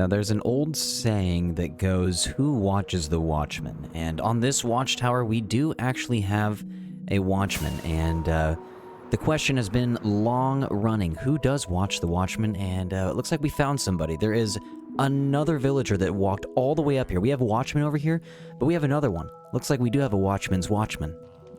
Now, there's an old saying that goes, who watches the watchman? And on this watchtower, we do actually have a watchman, and the question has been long running. Who does watch the watchman? And it looks like we found somebody. There is another villager that walked all the way up here. We have a watchman over here, but we have another one. Looks like we do have a watchman's watchman.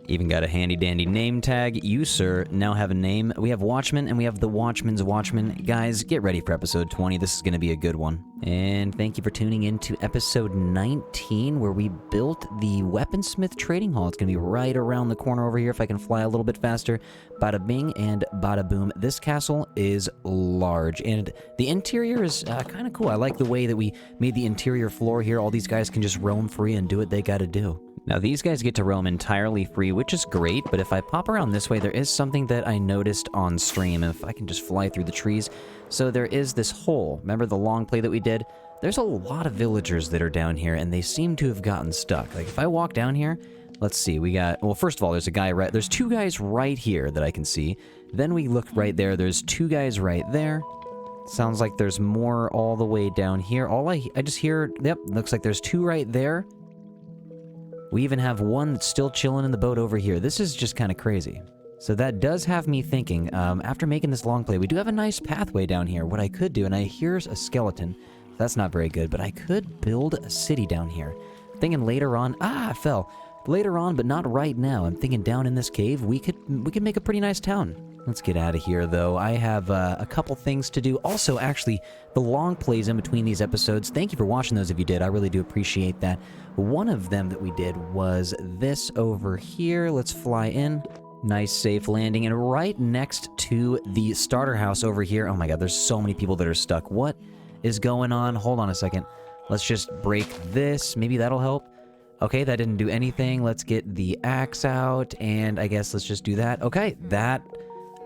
Even got a handy-dandy name tag. You, sir, now have a name. We have Watchman, and we have the Watchman's Watchman. Guys, get ready for episode 20. This is going to be a good one. And thank you for tuning in to episode 19, where we built the Weaponsmith Trading Hall. It's going to be right around the corner over here if I can fly a little bit faster. Bada bing and bada boom. This castle is large, and the interior is kind of cool. I like the way that we made the interior floor here. All these guys can just roam free and do what they got to do. Now, these guys get to roam entirely free, which is great, but if I pop around this way, there is something that I noticed on stream. If I can just fly through the trees. So there is this hole. Remember the long play that we did? There's a lot of villagers that are down here, and they seem to have gotten stuck. Like, if I walk down here, let's see, we got... Well, first of all, there's two guys right here that I can see. Then we look right there. There's two guys right there. Sounds like there's more all the way down here. I just hear... Yep, looks like there's two right there. We even have one that's still chilling in the boat over here. This is just kind of crazy. So that does have me thinking, after making this long play, we do have a nice pathway down here. What I could do, and here's a skeleton. That's not very good, but I could build a city down here. Thinking later on, I fell. Later on, but not right now. I'm thinking down in this cave, we could make a pretty nice town. Let's get out of here, though. I have a couple things to do. Also, actually, the long plays in between these episodes, thank you for watching those if you did. I really do appreciate that. One of them that we did was this over here. Let's fly in. Nice safe landing. And right next to the starter house over here. Oh my god, there's so many people that are stuck. What is going on? Hold on a second. Let's just break this. Maybe that'll help. Okay, that didn't do anything. Let's get the axe out, and I guess let's just do that. Okay,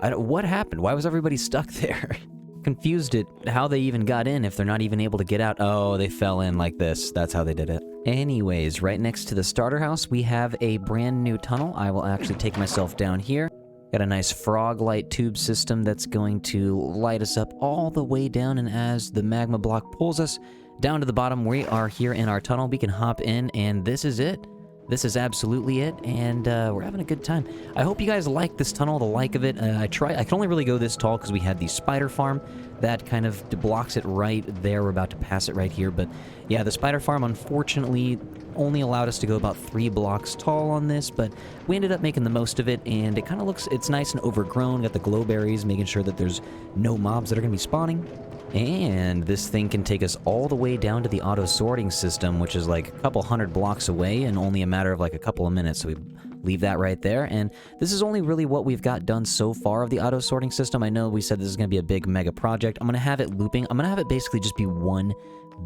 what happened? Why was everybody stuck there? Confused at how they even got in if they're not even able to get out. Oh, they fell in like this. That's how they did it. Anyways, right next to the starter house, we have a brand new tunnel. I will actually take myself down here. Got a nice frog light tube system that's going to light us up all the way down, and as the magma block pulls us down to the bottom, we are here in our tunnel. We can hop in, and this is it. This is absolutely it, and we're having a good time. I hope you guys like this tunnel, the like of it. I can only really go this tall because we had the spider farm. That kind of blocks it right there. We're about to pass it right here, but yeah, the spider farm unfortunately only allowed us to go about 3 blocks tall on this, but we ended up making the most of it, and it kind of looks, it's nice and overgrown. Got the glowberries, making sure that there's no mobs that are going to be spawning. And this thing can take us all the way down to the auto-sorting system, which is like a couple hundred blocks away in only a matter of like a couple of minutes. So we leave that right there. And this is only really what we've got done so far of the auto-sorting system. I know we said this is going to be a big mega project. I'm going to have it looping. I'm going to have it basically just be one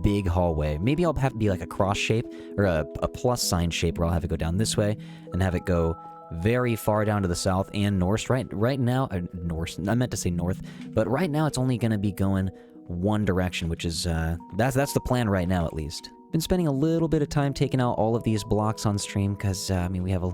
big hallway. Maybe I'll have it be like a cross shape or a plus sign shape where I'll have it go down this way and have it go very far down to the south and north. Right now, north. I meant to say north, but right now it's only going to be going one direction, which is that's the plan right now, at least. Been spending a little bit of time taking out all of these blocks on stream because I mean we have a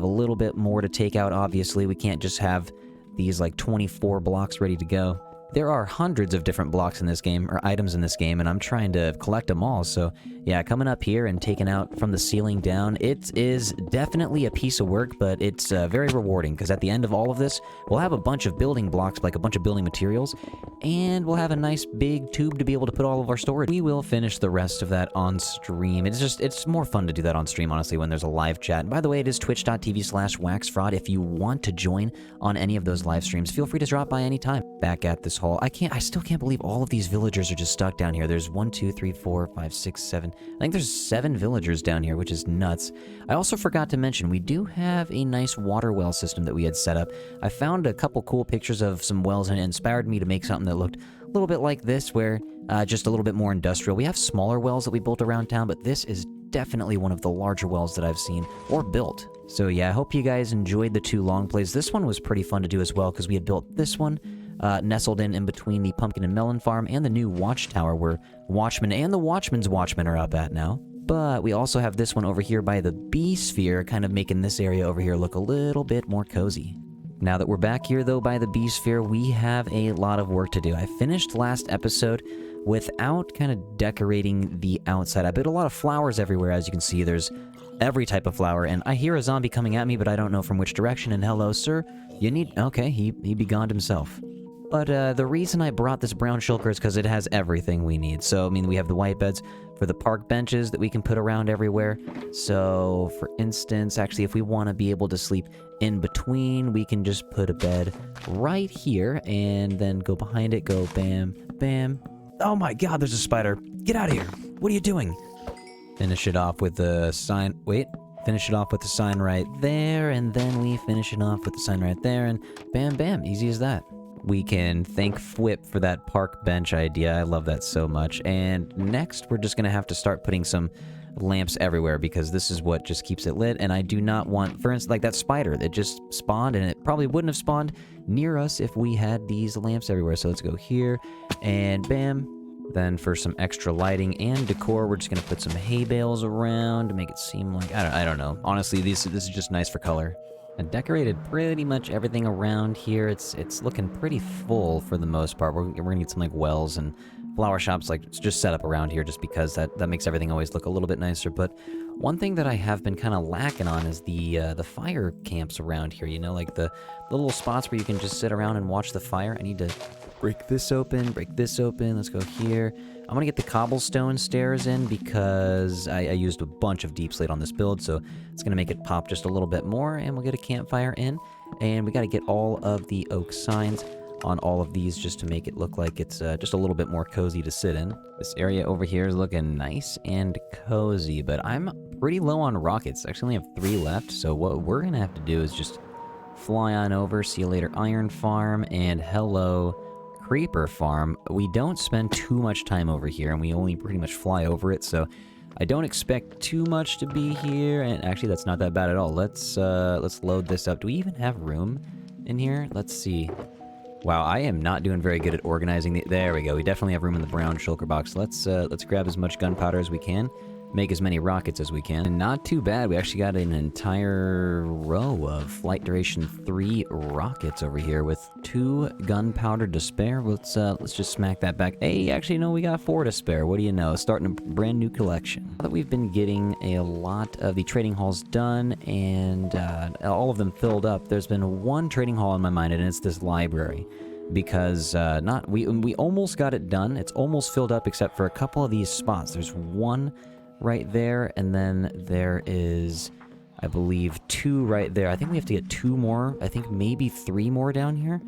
little bit more to take out. Obviously, we can't just have these like 24 blocks ready to go. There are hundreds of different blocks in this game, or items in this game, and I'm trying to collect them all. So yeah, coming up here and taking out from the ceiling down, it is definitely a piece of work, but it's very rewarding, because at the end of all of this, we'll have a bunch of building blocks, like a bunch of building materials, and we'll have a nice big tube to be able to put all of our storage. We will finish the rest of that on stream. It's more fun to do that on stream, honestly, when there's a live chat. And by the way, it is twitch.tv/WaxFraud. If you want to join on any of those live streams, feel free to drop by anytime. Back at this hall. I still can't believe all of these villagers are just stuck down here. There's 1, 2, 3, 4, 5, 6, 7. I think there's 7 villagers down here, which is nuts. I also forgot to mention, we do have a nice water well system that we had set up. I found a couple cool pictures of some wells, and it inspired me to make something that looked a little bit like this, where just a little bit more industrial. We have smaller wells that we built around town, but this is definitely one of the larger wells that I've seen or built. So yeah, I hope you guys enjoyed the 2 long plays. This one was pretty fun to do as well, because we had built this one nestled in between the pumpkin and melon farm and the new watchtower where Watchman and the Watchman's Watchman are up at now. But we also have this one over here by the bee sphere, kind of making this area over here look a little bit more cozy. Now that we're back here, though, by the bee sphere, we have a lot of work to do. I finished last episode without kind of decorating the outside. I put a lot of flowers everywhere, as you can see. There's every type of flower, and I hear a zombie coming at me, but I don't know from which direction. And hello, sir. You need... Okay, he begoned himself. But the reason I brought this brown shulker is because it has everything we need. So, I mean, we have the white beds for the park benches that we can put around everywhere. So, for instance, actually, if we want to be able to sleep in between, we can just put a bed right here and then go behind it, go bam, bam. Oh my god, there's a spider. Get out of here. What are you doing? Finish it off with the sign. Wait. Finish it off with the sign right there, and then we finish it off with the sign right there, and bam, bam. Easy as that. We can thank Fwip for that park bench idea. I love that so much. And next, we're just going to have to start putting some lamps everywhere because this is what just keeps it lit. And I do not want, for instance, like that spider that just spawned, and it probably wouldn't have spawned near us if we had these lamps everywhere. So let's go here and bam. Then for some extra lighting and decor, we're just going to put some hay bales around to make it seem like, I don't know. Honestly, this is just nice for color. I decorated pretty much everything around here. It's looking pretty full for the most part. We're gonna need some like wells and flower shops like just set up around here just because that makes everything always look a little bit nicer. But one thing that I have been kind of lacking on is the fire camps around here, you know, like the little spots where you can just sit around and watch the fire. I need to break this open, let's go here. I'm gonna get the cobblestone stairs in because I used a bunch of deep slate on this build, so it's gonna make it pop just a little bit more, and we'll get a campfire in. And we gotta get all of the oak signs on all of these just to make it look like it's just a little bit more cozy to sit in. This area over here is looking nice and cozy, but I'm pretty low on rockets. I actually only have 3 left, so what we're gonna have to do is just fly on over. See you later, Iron Farm, and hello, Creeper Farm. We don't spend too much time over here, and we only pretty much fly over it, so I don't expect too much to be here. And actually, that's not that bad at all. Let's load this up. Do we even have room in here? Let's see. Wow, I am not doing very good at organizing the... There we go. We definitely have room in the brown shulker box. Let's grab as much gunpowder as we can. Make as many rockets as we can. And not too bad. We actually got an entire row of flight duration 3 rockets over here with 2 gunpowder to spare. Let's just smack that back. Hey, actually, no, we got 4 to spare. What do you know? Starting a brand new collection. Now that we've been getting a lot of the trading halls done and all of them filled up, there's been one trading hall in my mind, and it's this library. Because we almost got it done. It's almost filled up except for a couple of these spots. There's one right there, and then there is, I believe, 2 right there. I think we have to get 2 more. I think maybe 3 more down here.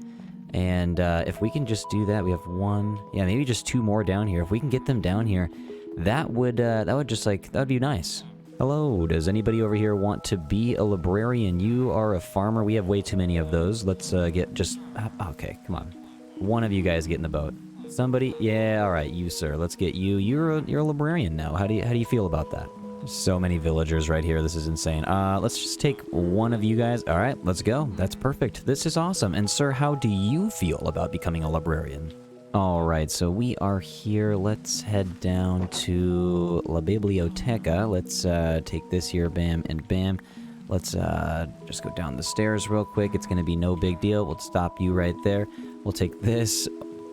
And if we can just do that, we have 1. Yeah, maybe just 2 more down here. If we can get them down here, that would be nice. Hello, does anybody over here want to be a librarian? You are a farmer. We have way too many of those. Let's get just... Okay, come on. One of you guys get in the boat. Somebody? Yeah, alright, you, sir. Let's get you. You're a librarian now. How do you feel about that? There's so many villagers right here. This is insane. Let's just take one of you guys. Alright, let's go. That's perfect. This is awesome. And sir, how do you feel about becoming a librarian? Alright, so we are here. Let's head down to La Biblioteca. Let's take this here, bam and bam. Let's just go down the stairs real quick. It's gonna be no big deal. We'll stop you right there. We'll take this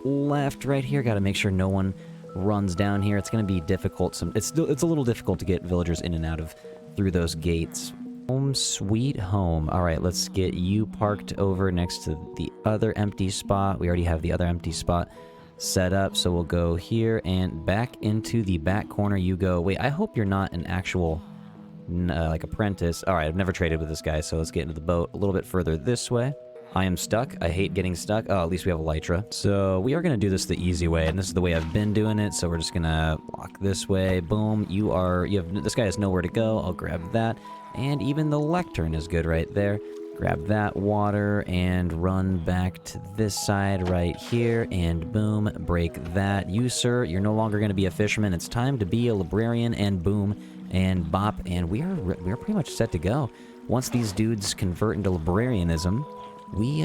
left right here. Gotta make sure no one runs down here. It's gonna be difficult. It's a little difficult to get villagers in and out of through those gates. Home sweet home. Alright, let's get you parked over next to the other empty spot. We already have the other empty spot set up, so we'll go here and back into the back corner you go. Wait, I hope you're not an actual like apprentice. Alright, I've never traded with this guy, so let's get into the boat a little bit further this way. I am stuck. I hate getting stuck. Oh, at least we have elytra. So we are going to do this the easy way, and this is the way I've been doing it. So we're just going to walk this way. Boom. This guy has nowhere to go. I'll grab that. And even the lectern is good right there. Grab that water and run back to this side right here. And boom, break that. You, sir, you're no longer going to be a fisherman. It's time to be a librarian, and boom, and bop. And we're pretty much set to go. Once these dudes convert into librarianism, we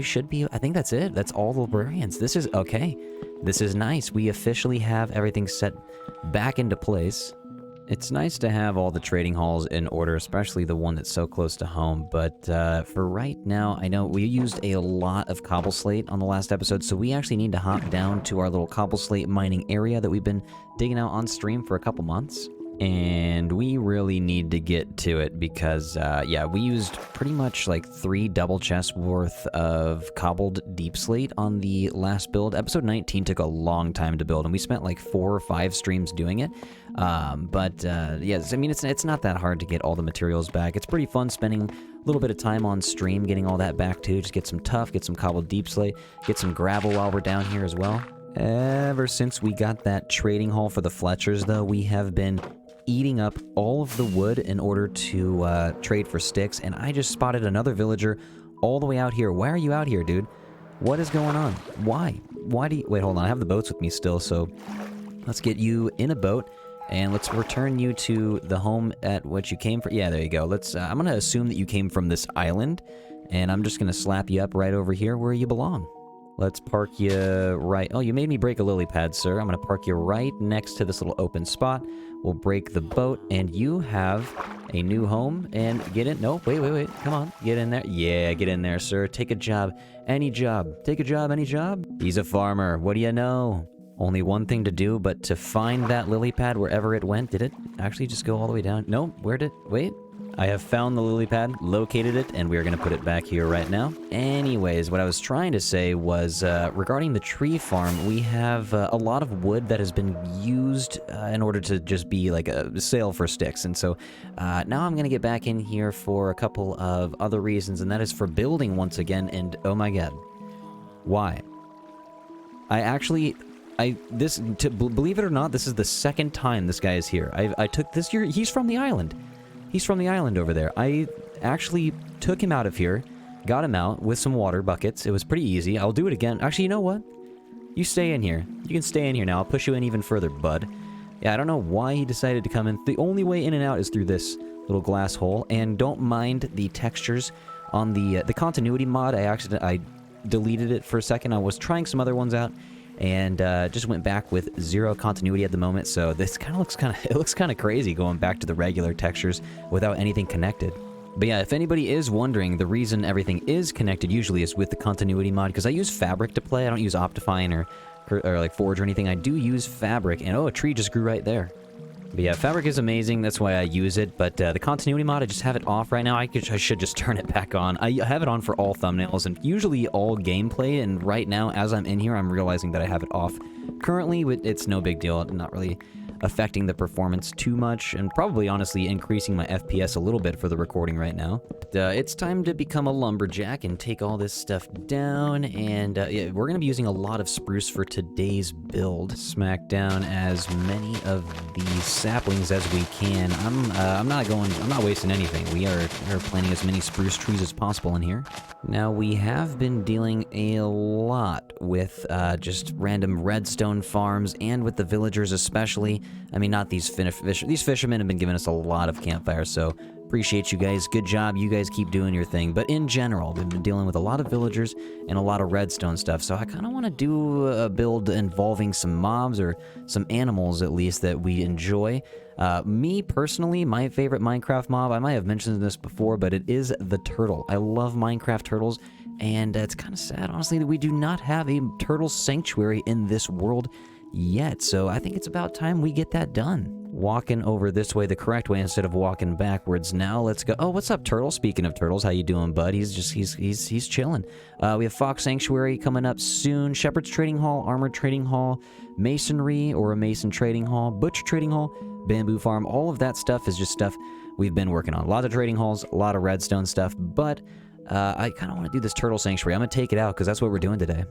should be... I think that's it. That's all the librarians. This is... Okay. This is nice. We officially have everything set back into place. It's nice to have all the trading halls in order, especially the one that's so close to home, but for right now, I know we used a lot of cobble slate on the last episode, so we actually need to hop down to our little cobble slate mining area that we've been digging out on stream for a couple months. And we really need to get to it because, yeah, we used pretty much like 3 double chests worth of cobbled deep slate on the last build. Episode 19 took a long time to build, and we spent like 4 or 5 streams doing it. Yes, I mean, it's not that hard to get all the materials back. It's pretty fun spending a little bit of time on stream getting all that back too. Just get some tuff, get some cobbled deep slate, get some gravel while we're down here as well. Ever since we got that trading hall for the Fletchers, though, we have been eating up all of the wood in order to trade for sticks, and I just spotted another villager all the way out here. Why are you out here, dude? What is going on? Why do you... Wait, hold on, I have the boats with me still, so let's get you in a boat, and let's return you to the home at which you came from. Yeah, there you go. Let's, I'm gonna assume that you came from this island, and I'm just gonna slap you up right over here where you belong. Let's park you right... Oh, you made me break a lily pad, sir. I'm gonna park you right next to this little open spot. We'll break the boat, and you have a new home, and get in... No, wait. Come on, get in there. Yeah, get in there, sir. Take a job. Any job. Take a job, any job. He's a farmer. What do you know? Only one thing to do, but to find that lily pad wherever it went. Did it actually just go all the way down? No, where did... Wait. I have found the lily pad, located it, and we are going to put it back here right now. Anyways, what I was trying to say was, regarding the tree farm, we have a lot of wood that has been used in order to just be like a sale for sticks. And so now I'm going to get back in here for a couple of other reasons, and that is for building once again. And oh my god, why? Believe it or not, this is the second time this guy is here. I took this year. He's from the island. He's from the island over there. I actually took him out of here, got him out with some water buckets. It was pretty easy. I'll do it again. Actually, you know what? You stay in here. You can stay in here now. I'll push you in even further, bud. Yeah, I don't know why he decided to come in. The only way in and out is through this little glass hole. And don't mind the textures on the continuity mod. I deleted it for a second. I was trying some other ones out, and just went back with 0 continuity at the moment, so this kind of looks kind of crazy going back to the regular textures without anything connected. But yeah, if anybody is wondering, the reason everything is connected usually is with the continuity mod, because I use Fabric to play. I don't use Optifine or like Forge or anything. I do use Fabric, and oh, a tree just grew right there. But yeah, Fabric is amazing, that's why I use it, but the continuity mod, I just have it off right now. I should just turn it back on. I have it on for all thumbnails and usually all gameplay, and right now, as I'm in here, I'm realizing that I have it off. Currently, it's no big deal, not really affecting the performance too much, and probably, honestly, increasing my FPS a little bit for the recording right now. But, it's time to become a lumberjack and take all this stuff down, and yeah, we're going to be using a lot of spruce for today's build. Smack down as many of these saplings as we can. I'm not wasting anything. We are planting as many spruce trees as possible in here. Now, we have been dealing a lot with just random redstone farms, and with the villagers especially. I mean, not these these fishermen have been giving us a lot of campfires, so appreciate you guys. Good job. You guys keep doing your thing. But in general, we've been dealing with a lot of villagers and a lot of redstone stuff, so I kind of want to do a build involving some mobs, or some animals at least, that we enjoy. Me, personally, my favorite Minecraft mob, I might have mentioned this before, but it is the turtle. I love Minecraft turtles, and it's kind of sad, honestly, that we do not have a turtle sanctuary in this world yet, so I think it's about time we get that done. Walking over this way the correct way instead of walking backwards now. Let's go. Oh, what's up, turtle? Speaking of turtles, how you doing, bud? He's chilling. We have Fox Sanctuary coming up soon, Shepherd's Trading Hall, Armored Trading Hall, Masonry or a Mason Trading Hall, Butcher Trading Hall, Bamboo Farm. All of that stuff is just stuff we've been working on. A lot of trading halls, a lot of redstone stuff, but I kind of want to do this turtle sanctuary. I'm gonna take it out because that's what we're doing today.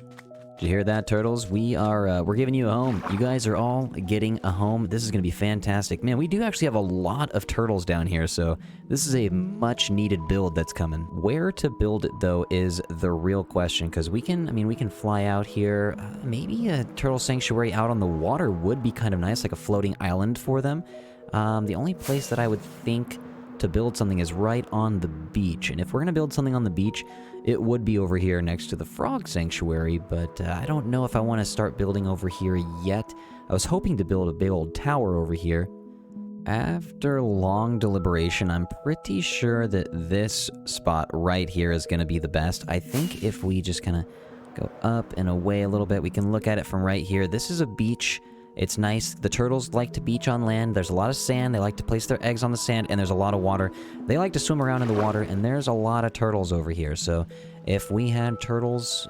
Did you hear that, turtles? We're giving you a home. You guys are all getting a home. This is going to be fantastic. Man, we do actually have a lot of turtles down here, so this is a much-needed build that's coming. Where to build it, though, is the real question, because we can fly out here. Maybe a turtle sanctuary out on the water would be kind of nice, like a floating island for them. The only place that I would think to build something is right on the beach, and if we're going to build something on the beach, it would be over here next to the frog sanctuary, but I don't know if I want to start building over here yet. I was hoping to build a big old tower over here. After long deliberation, I'm pretty sure that this spot right here is going to be the best. I think if we just kind of go up and away a little bit, we can look at it from right here. This is a beach. It's nice. The turtles like to beach on land. There's a lot of sand. They like to place their eggs on the sand, and there's a lot of water. They like to swim around in the water, and there's a lot of turtles over here. So if we had turtles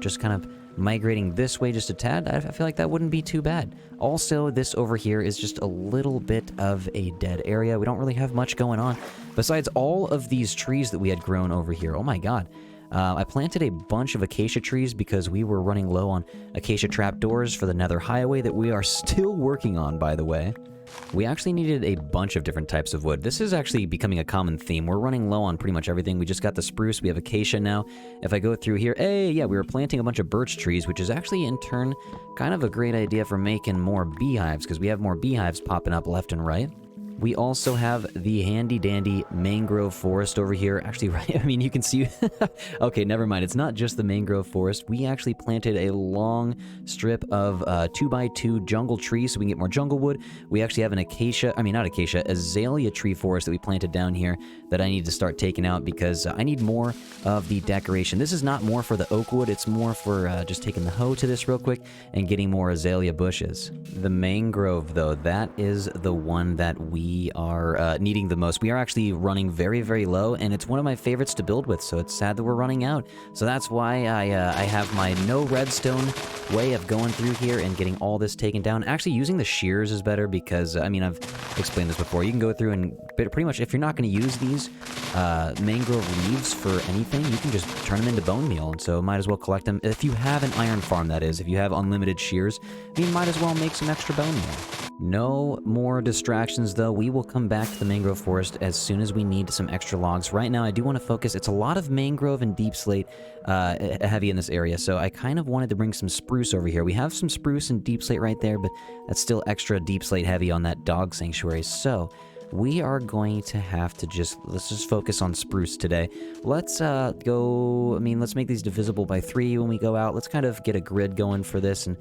just kind of migrating this way just a tad, I feel like that wouldn't be too bad. Also, this over here is just a little bit of a dead area. We don't really have much going on besides all of these trees that we had grown over here. Oh my god. I planted a bunch of acacia trees because we were running low on acacia trapdoors for the Nether Highway that we are still working on, by the way. We actually needed a bunch of different types of wood. This is actually becoming a common theme. We're running low on pretty much everything. We just got the spruce. We have acacia now. If I go through here, hey, yeah, we were planting a bunch of birch trees, which is actually in turn kind of a great idea for making more beehives because we have more beehives popping up left and right. We also have the handy-dandy mangrove forest over here. Actually, right, I mean, you can see... Okay, never mind. It's not just the mangrove forest. We actually planted a long strip of 2x2 jungle trees so we can get more jungle wood. We actually have an acacia... I mean, not acacia, azalea tree forest that we planted down here that I need to start taking out because I need more of the decoration. This is not more for the oak wood. It's more for just taking the hoe to this real quick and getting more azalea bushes. The mangrove, though, that is the one that we are needing the most. We are actually running very, very low, and it's one of my favorites to build with, so it's sad that we're running out. So that's why I have my no redstone way of going through here and getting all this taken down. Actually, using the shears is better because, I mean, I've explained this before. You can go through and pretty much, if you're not going to use these mangrove leaves for anything, you can just turn them into bone meal, and so might as well collect them. If you have an iron farm, that is, if you have unlimited shears, you might as well make some extra bone meal. No more distractions, though. We will come back to the mangrove forest as soon as we need some extra logs. Right now, I do want to focus. It's a lot of mangrove and deep slate heavy in this area, so I kind of wanted to bring some spruce over here. We have some spruce and deep slate right there, but that's still extra deep slate heavy on that dog sanctuary, so we are going to have to let's just focus on spruce today. Let's let's make these divisible by 3 when we go out. Let's kind of get a grid going for this and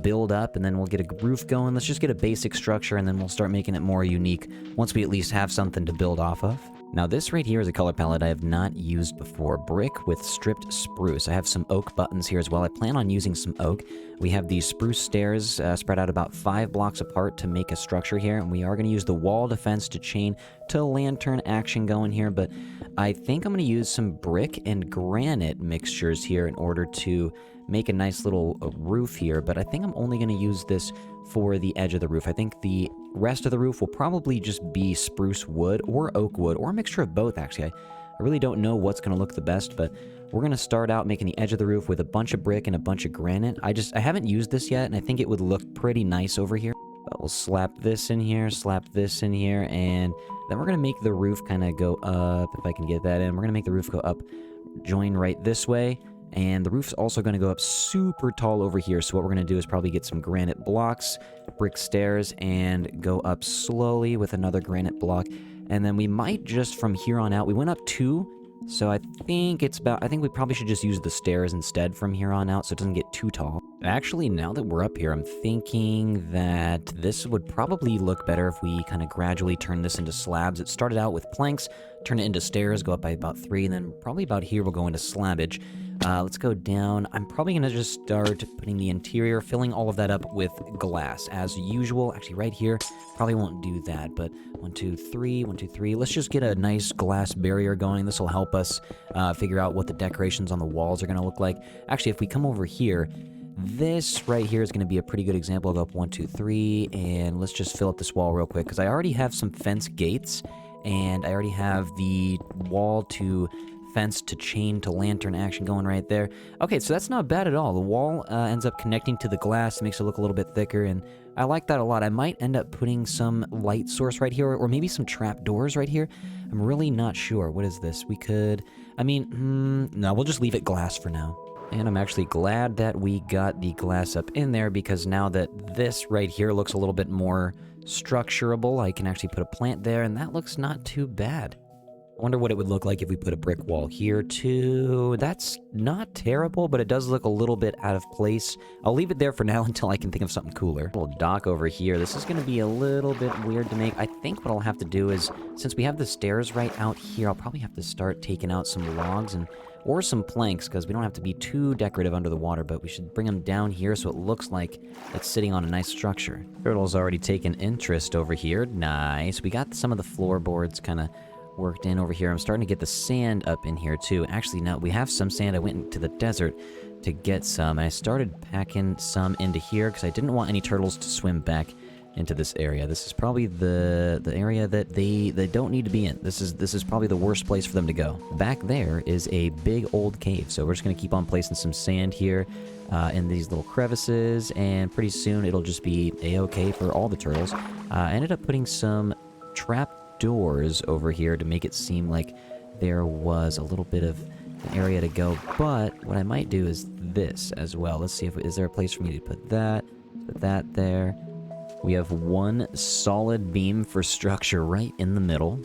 build up, and then we'll get a roof going. Let's just get a basic structure, and then we'll start making it more unique once we at least have something to build off of. Now, this right here is a color palette I have not used before. Brick with stripped spruce. I have some oak buttons here as well. I plan on using some oak. We have these spruce stairs spread out about 5 blocks apart to make a structure here, and we are going to use the wall defense to chain to lantern action going here, but I think I'm going to use some brick and granite mixtures here in order to make a nice little roof here, but I think I'm only going to use this for the edge of the roof. I think the rest of the roof will probably just be spruce wood or oak wood, or a mixture of both, actually. I really don't know what's going to look the best, but we're going to start out making the edge of the roof with a bunch of brick and a bunch of granite. I haven't used this yet, and I think it would look pretty nice over here. But we'll slap this in here, and then we're going to make the roof kind of go up, if I can get that in. We're going to make the roof go up, join right this way, and the roof's also going to go up super tall over here. So what we're going to do is probably get some granite blocks, brick stairs, and go up slowly with another granite block. And then we might just from here on out, we went up 2, so I think we probably should just use the stairs instead from here on out so it doesn't get too tall. Actually, now that we're up here, I'm thinking that this would probably look better if we kind of gradually turn this into slabs. It started out with planks, turn it into stairs, go up by about 3, and then probably about here we'll go into slabbage. Let's go down. I'm probably going to just start putting the interior, filling all of that up with glass as usual. Actually, right here, probably won't do that, but 1, 2, 3, 1, 2, 3. Let's just get a nice glass barrier going. This will help us figure out what the decorations on the walls are going to look like. Actually, if we come over here, this right here is going to be a pretty good example. I'll go up 1, 2, 3, and let's just fill up this wall real quick, because I already have some fence gates, and I already have the wall to fence to chain to lantern action going right there. Okay, so that's not bad at all. The wall ends up connecting to the glass, makes it look a little bit thicker, and I like that a lot. I might end up putting some light source right here, or maybe some trap doors right here. I'm really not sure. What is this? We could, no, we'll just leave it glass for now. And I'm actually glad that we got the glass up in there, because now that this right here looks a little bit more structurable, I can actually put a plant there, and that looks not too bad. I wonder what it would look like if we put a brick wall here too. That's not terrible, but it does look a little bit out of place. I'll leave it there for now until I can think of something cooler. A little dock over here. This is going to be a little bit weird to make. I think what I'll have to do is, since we have the stairs right out here, I'll probably have to start taking out some logs or some planks, because we don't have to be too decorative under the water, but we should bring them down here so it looks like it's sitting on a nice structure. Turtle's already taken interest over here. Nice. We got some of the floorboards kind of worked in over here. I'm starting to get the sand up in here too. Actually, no, we have some sand. I went into the desert to get some. I started packing some into here because I didn't want any turtles to swim back into this area. This is probably the area that they don't need to be in. This is probably the worst place for them to go. Back there is a big old cave, so we're just going to keep on placing some sand here in these little crevices, and pretty soon it'll just be a-okay for all the turtles. I ended up putting some trap doors over here to make it seem like there was a little bit of an area to go, but what I might do is this as well. Let's see if is there a place for me to put that there. We have one solid beam for structure right in the middle,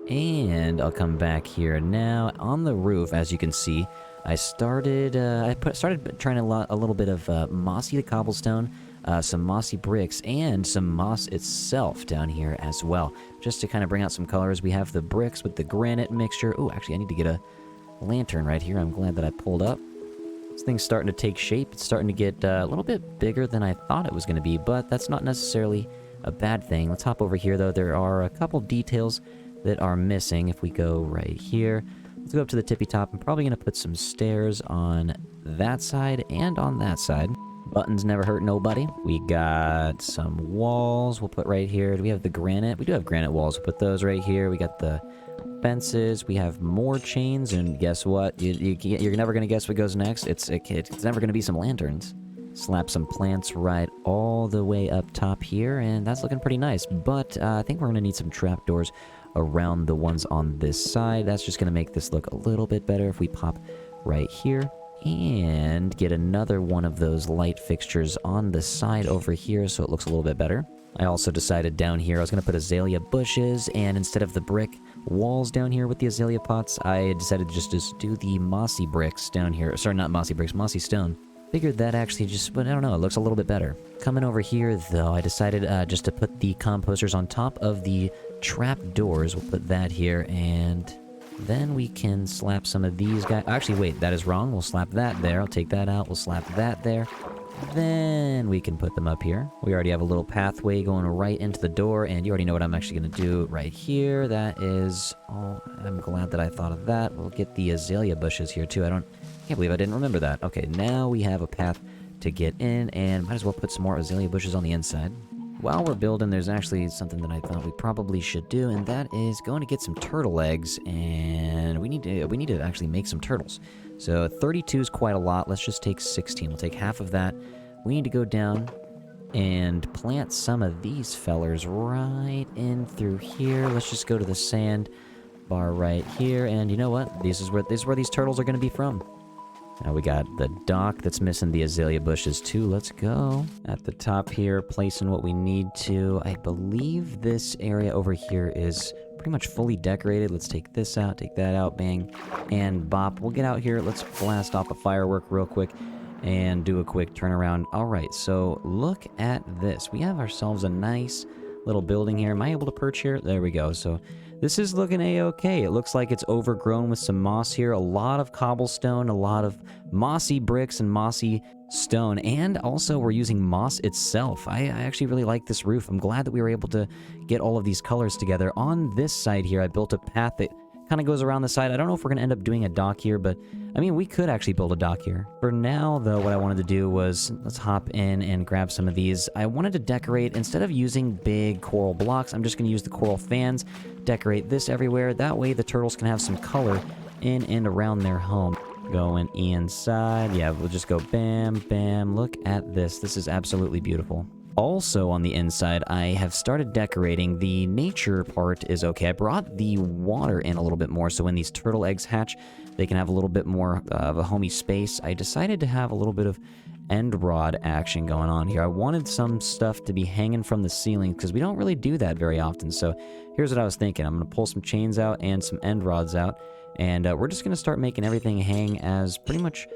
and I'll come back here now on the roof. As you can see, I started trying a little bit of mossy cobblestone, some mossy bricks, and some moss itself down here as well, just to kind of bring out some colors. We have the bricks with the granite mixture. Oh, actually, I need to get a lantern right here. I'm glad that I pulled up. This thing's starting to take shape. It's starting to get a little bit bigger than I thought it was going to be, but that's not necessarily a bad thing. Let's hop over here, though. There are a couple details that are missing. If we go right here, let's go up to the tippy top. I'm probably going to put some stairs on that side and on that side. Buttons never hurt nobody. We got some walls we'll put right here. Do we have the granite? We do have granite walls. We'll put those right here. We got the fences. We have more chains, and guess what? You're never going to guess what goes next. It's never going to be some lanterns. Slap some plants right all the way up top here, and that's looking pretty nice. But I think we're going to need some trapdoors around the ones on this side. That's just going to make this look a little bit better if we pop right here and get another one of those light fixtures on the side over here so it looks a little bit better. I also decided down here I was going to put azalea bushes, and instead of the brick walls down here with the azalea pots, I decided to just do the mossy bricks down here. Sorry, not mossy bricks, mossy stone. Figured that actually but I don't know, it looks a little bit better. Coming over here, though, I decided just to put the composters on top of the trap doors. We'll put that here, and then we can slap some of these guys. Actually, wait, that is wrong. We'll slap that there. I'll take that out. We'll slap that there. Then we can put them up here. We already have a little pathway going right into the door, and you already know what I'm actually going to do right here. That is... oh, I'm glad that I thought of that. We'll get the azalea bushes here, too. I can't believe I didn't remember that. Okay, now we have a path to get in, and might as well put some more azalea bushes on the inside. While we're building, there's actually something that I thought we probably should do, and that is going to get some turtle eggs, and we need to actually make some turtles. So 32 is quite a lot. Let's just take 16. We'll take half of that. We need to go down and plant some of these fellers right in through here. Let's just go to the sand bar right here, and you know what? This is where these turtles are going to be from. Now we got the dock that's missing the azalea bushes too. Let's go. At the top here, placing what we need to. I believe this area over here is pretty much fully decorated. Let's take this out, take that out, bang, and bop. We'll get out here. Let's blast off a firework real quick and do a quick turnaround. All right, so look at this. We have ourselves a nice little building here. Am I able to perch here? There we go. So this is looking a-okay. It looks like it's overgrown with some moss here. A lot of cobblestone, a lot of mossy bricks and mossy stone, and also we're using moss itself. I actually really like this roof. I'm glad that we were able to get all of these colors together. On this side here, I built a path that kind of goes around the side. I don't know if we're going to end up doing a dock here, but I mean, we could actually build a dock here. For now, though, what I wanted to do was, let's hop in and grab some of these. I wanted to decorate, instead of using big coral blocks, I'm just going to use the coral fans, decorate this everywhere. That way the turtles can have some color in and around their home. Going inside. Yeah, we'll just go bam, bam. Look at this. This is absolutely beautiful. Also on the inside, I have started decorating. The nature part is okay. I brought the water in a little bit more, so when these turtle eggs hatch, they can have a little bit more of a homey space. I decided to have a little bit of end rod action going on here. I wanted some stuff to be hanging from the ceiling because we don't really do that very often. So here's what I was thinking. I'm going to pull some chains out and some end rods out, and we're just going to start making everything hang as pretty much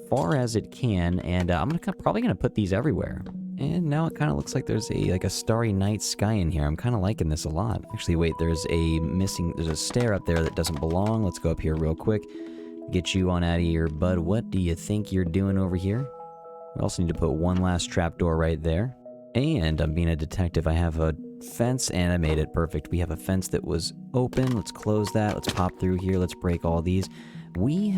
far as it can, and I'm probably going to put these everywhere. And now it kind of looks like there's a starry night sky in here. I'm kind of liking this a lot. Actually, wait, there's a stair up there that doesn't belong. Let's go up here real quick. Get you on out of here, bud. What do you think you're doing over here? We also need to put one last trapdoor right there. And I'm being a detective. I have a fence, and I made it perfect. We have a fence that was open. Let's close that. Let's pop through here. Let's break all these. We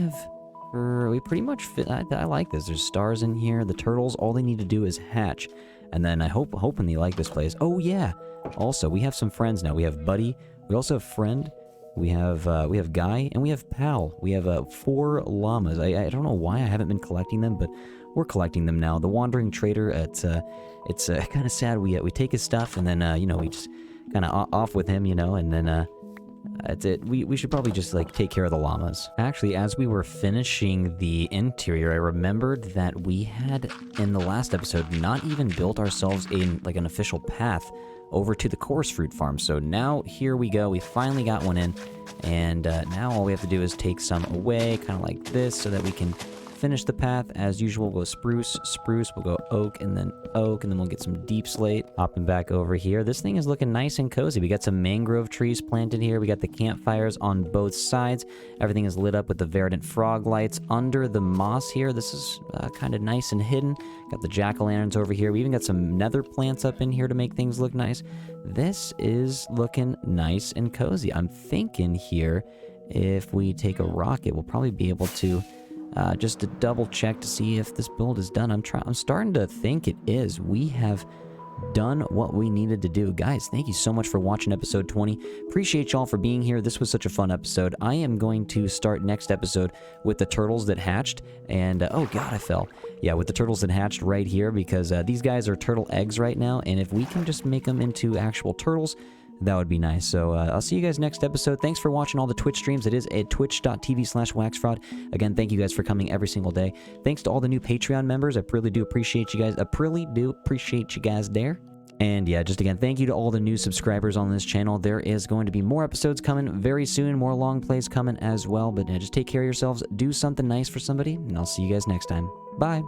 pretty much fit. I like this. There's stars in here. The turtles, all they need to do is hatch. And then hoping they like this place. Oh, yeah. Also, we have some friends now. We have Buddy. We also have Friend. We have Guy, and we have Pal. We have 4 llamas. I don't know why I haven't been collecting them, but we're collecting them now. The Wandering Trader, it's kind of sad. We take his stuff, and then, we just kind of off with him, and then, that's it. We should probably just, take care of the llamas. Actually, as we were finishing the interior, I remembered that we had, in the last episode, not even built ourselves an official path over to the Chorus Fruit Farm. So now, here we go. We finally got one in, and now all we have to do is take some away, kind of like this, so that we can finish the path. As usual, we'll go spruce, we'll go oak, and then we'll get some deep slate. Hopping back over here. This thing is looking nice and cozy. We got some mangrove trees planted here. We got the campfires on both sides. Everything is lit up with the verdant frog lights under the moss here. This is kind of nice and hidden. Got the jack-o'-lanterns over here. We even got some nether plants up in here to make things look nice. This is looking nice and cozy. I'm thinking here, if we take a rocket, we'll probably be able to just to double check to see if this build is done. I'm starting to think it is. We have done what we needed to do. Guys, thank you so much for watching episode 20. Appreciate y'all for being here. This was such a fun episode. I am going to start next episode with the turtles that hatched, and oh god, I fell. Yeah, with the turtles that hatched right here, because these guys are turtle eggs right now, and if we can just make them into actual turtles, that would be nice. So I'll see you guys next episode. Thanks for watching all the Twitch streams. It is at twitch.tv/WaxFraud. Again, thank you guys for coming every single day. Thanks to all the new Patreon members. I really do appreciate you guys. There. And yeah, just again, thank you to all the new subscribers on this channel. There is going to be more episodes coming very soon, more long plays coming as well. But just take care of yourselves, do something nice for somebody, and I'll see you guys next time. Bye.